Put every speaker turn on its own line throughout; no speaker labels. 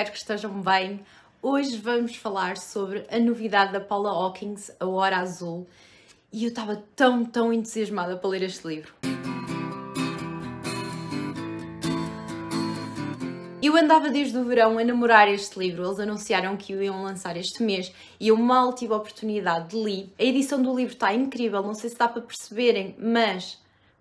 espero que estejam bem. Hoje vamos falar sobre a novidade da Paula Hawkins, A Hora Azul, e eu estava tão entusiasmada para ler este livro. Eu andava desde o verão a namorar este livro, eles anunciaram que o iam lançar este mês e eu mal tive a oportunidade de ler. A edição do livro está incrível, não sei se dá para perceberem, mas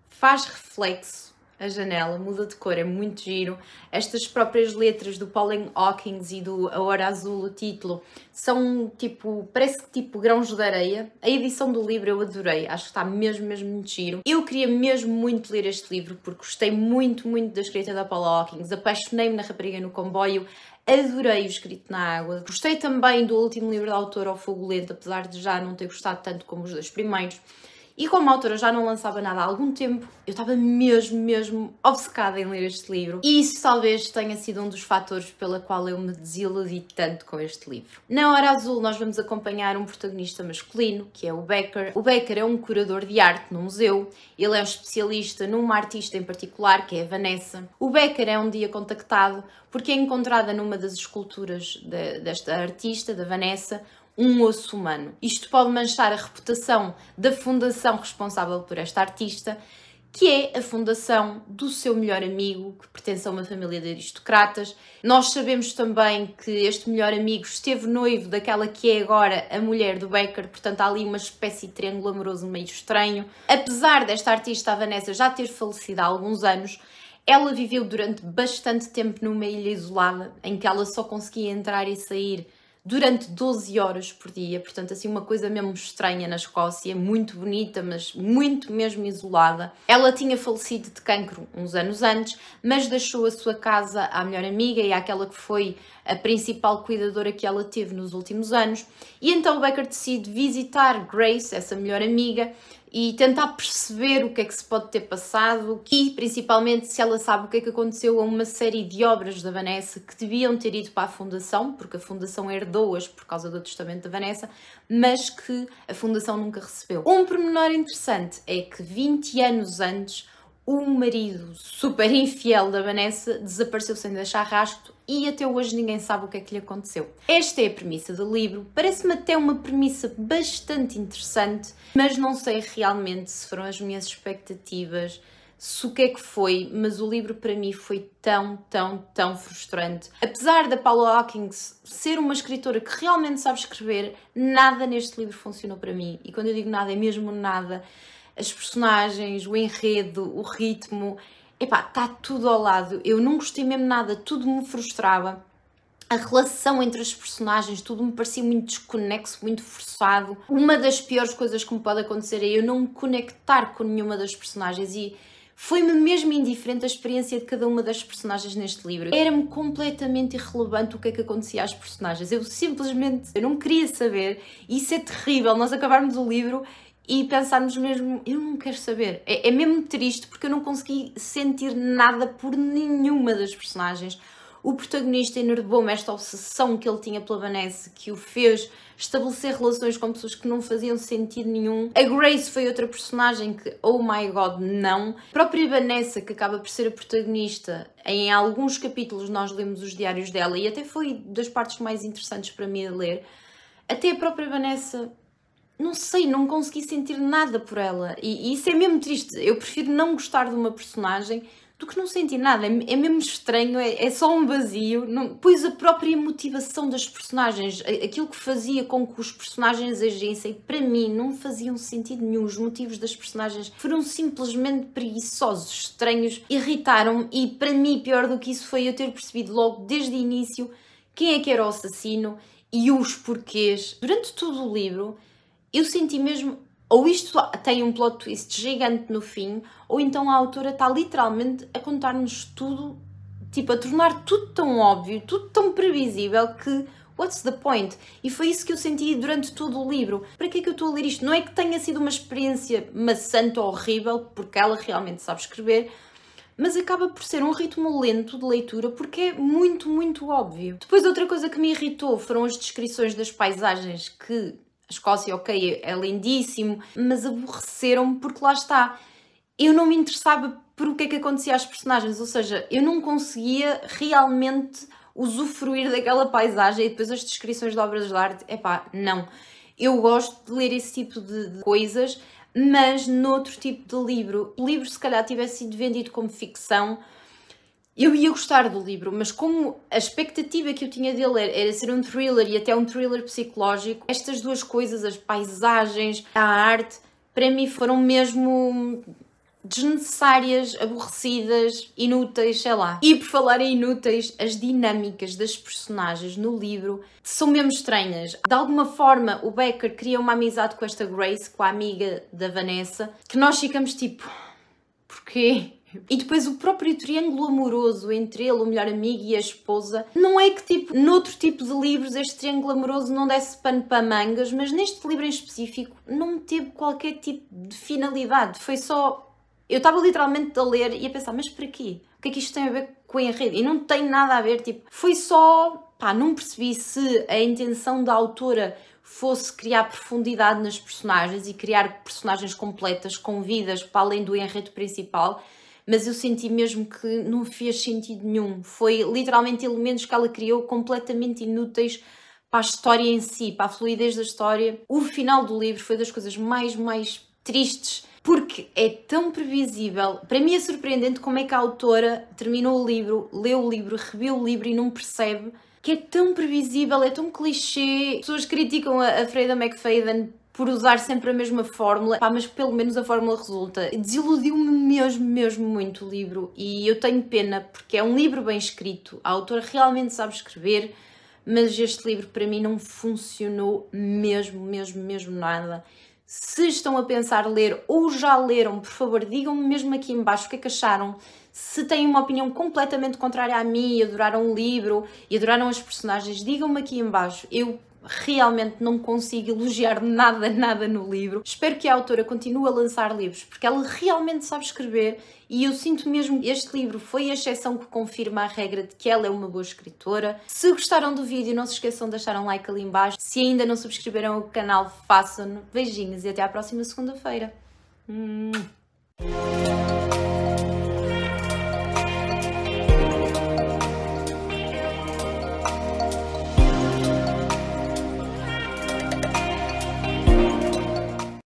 faz reflexo. A janela muda de cor, é muito giro. Estas próprias letras do Paula Hawkins e do A Hora Azul, o título, são tipo, parece que tipo grãos de areia. A edição do livro eu adorei, acho que está mesmo muito giro. Eu queria mesmo muito ler este livro porque gostei muito da escrita da Paula Hawkins, apaixonei-me na Rapariga no Comboio, adorei o Escrito na Água. Gostei também do último livro da autora, Ao Fogo Lento, apesar de já não ter gostado tanto como os dois primeiros. E como a autora já não lançava nada há algum tempo, eu estava mesmo obcecada em ler este livro. E isso talvez tenha sido um dos fatores pela qual eu me desiludi tanto com este livro. Na Hora Azul nós vamos acompanhar um protagonista masculino, que é o Becker. O Becker é um curador de arte no museu. Ele é um especialista numa artista em particular, que é a Vanessa. O Becker é um dia contactado porque é encontrada numa das esculturas desta artista, da Vanessa, um osso humano. Isto pode manchar a reputação da fundação responsável por esta artista, que é a fundação do seu melhor amigo, que pertence a uma família de aristocratas. Nós sabemos também que este melhor amigo esteve noivo daquela que é agora a mulher do Becker, portanto há ali uma espécie de triângulo amoroso meio estranho. Apesar desta artista, a Vanessa, já ter falecido há alguns anos, ela viveu durante bastante tempo numa ilha isolada, em que ela só conseguia entrar e sair durante 12 horas por dia, portanto assim uma coisa mesmo estranha na Escócia, muito bonita, mas muito mesmo isolada. Ela tinha falecido de cancro uns anos antes, mas deixou a sua casa à melhor amiga e àquela que foi a principal cuidadora que ela teve nos últimos anos, e então o Becker decide visitar Grace, essa melhor amiga, e tentar perceber o que é que se pode ter passado e, principalmente, se ela sabe o que é que aconteceu a uma série de obras da Vanessa que deviam ter ido para a Fundação, porque a Fundação herdou-as por causa do testamento da Vanessa, mas que a Fundação nunca recebeu. Um pormenor interessante é que 20 anos antes, o marido super infiel da Vanessa desapareceu sem deixar rastro e até hoje ninguém sabe o que é que lhe aconteceu. Esta é a premissa do livro, parece-me até uma premissa bastante interessante, mas não sei realmente se foram as minhas expectativas, se o que é que foi, mas o livro para mim foi tão frustrante. Apesar da Paula Hawkins ser uma escritora que realmente sabe escrever, nada neste livro funcionou para mim, e quando eu digo nada é mesmo nada. As personagens, o enredo, o ritmo, epá, está tudo ao lado. Eu não gostei mesmo nada, tudo me frustrava. A relação entre as personagens, tudo me parecia muito desconexo, muito forçado. Uma das piores coisas que me pode acontecer é eu não me conectar com nenhuma das personagens, e foi-me mesmo indiferente a experiência de cada uma das personagens neste livro. Era-me completamente irrelevante o que é que acontecia às personagens. Eu não queria saber, e isso é terrível, nós acabarmos o livro e pensarmos mesmo, eu não quero saber. É mesmo triste porque eu não consegui sentir nada por nenhuma das personagens. O protagonista enervou-me, esta obsessão que ele tinha pela Vanessa, que o fez estabelecer relações com pessoas que não faziam sentido nenhum. A Grace foi outra personagem que, oh my god, não. A própria Vanessa, que acaba por ser a protagonista, em alguns capítulos nós lemos os diários dela e até foi das partes mais interessantes para mim a ler. Até a própria Vanessa, não sei, não consegui sentir nada por ela, e isso é mesmo triste. Eu prefiro não gostar de uma personagem do que não sentir nada, é mesmo estranho, é só um vazio. Pois a própria motivação das personagens, aquilo que fazia com que os personagens agissem, para mim não faziam sentido nenhum. Os motivos das personagens foram simplesmente preguiçosos, estranhos, irritaram-me, e para mim pior do que isso foi eu ter percebido logo desde o início quem é que era o assassino e os porquês. Durante todo o livro eu senti mesmo, ou isto tem um plot twist gigante no fim, ou então a autora está literalmente a contar-nos tudo, tipo, a tornar tudo tão óbvio, tudo tão previsível que, what's the point? E foi isso que eu senti durante todo o livro. Para que é que eu estou a ler isto? Não é que tenha sido uma experiência maçante ou horrível, porque ela realmente sabe escrever, mas acaba por ser um ritmo lento de leitura porque é muito óbvio. Depois outra coisa que me irritou foram as descrições das paisagens, que a Escócia, ok, é lindíssimo, mas aborreceram-me porque lá está. Eu não me interessava por o que é que acontecia às personagens, ou seja, eu não conseguia realmente usufruir daquela paisagem e depois as descrições de obras de arte, epá, não. Eu gosto de ler esse tipo de coisas, mas noutro tipo de livro. O livro, se calhar, tivesse sido vendido como ficção, eu ia gostar do livro, mas como a expectativa que eu tinha dele era ser um thriller e até um thriller psicológico, estas duas coisas, as paisagens, a arte, para mim foram mesmo desnecessárias, aborrecidas, inúteis, sei lá. E por falar em inúteis, as dinâmicas das personagens no livro são mesmo estranhas. De alguma forma, o Becker cria uma amizade com esta Grace, com a amiga da Vanessa, que nós ficamos tipo, porquê? E depois o próprio triângulo amoroso entre ele, o melhor amigo e a esposa, não é que tipo, noutro tipo de livros este triângulo amoroso não desse pano para mangas, mas neste livro em específico não teve qualquer tipo de finalidade, foi só... Eu estava literalmente a ler e a pensar, mas para quê? O que é que isto tem a ver com o enredo? E não tem nada a ver, tipo, foi só... Pá, não percebi se a intenção da autora fosse criar profundidade nas personagens e criar personagens completas, com vidas, para além do enredo principal, mas eu senti mesmo que não fez sentido nenhum. Foi literalmente elementos que ela criou completamente inúteis para a história em si, para a fluidez da história. O final do livro foi das coisas mais tristes, porque é tão previsível. Para mim é surpreendente como é que a autora terminou o livro, leu o livro, reviu o livro e não percebe que é tão previsível, é tão clichê. As pessoas criticam a Freida McFadden por usar sempre a mesma fórmula, pá, mas pelo menos a fórmula resulta. Desiludiu-me mesmo muito o livro e eu tenho pena porque é um livro bem escrito, a autora realmente sabe escrever, mas este livro para mim não funcionou mesmo nada. Se estão a pensar ler ou já leram, por favor, digam-me mesmo aqui em baixo o que é que acharam. Se têm uma opinião completamente contrária a mim e adoraram o livro e adoraram as personagens, digam-me aqui em baixo. Eu realmente não consigo elogiar nada no livro. Espero que a autora continue a lançar livros, porque ela realmente sabe escrever e eu sinto mesmo que este livro foi a exceção que confirma a regra de que ela é uma boa escritora. Se gostaram do vídeo, não se esqueçam de deixar um like ali em baixo. Se ainda não subscreveram o canal, façam-no. Beijinhos e até à próxima segunda-feira.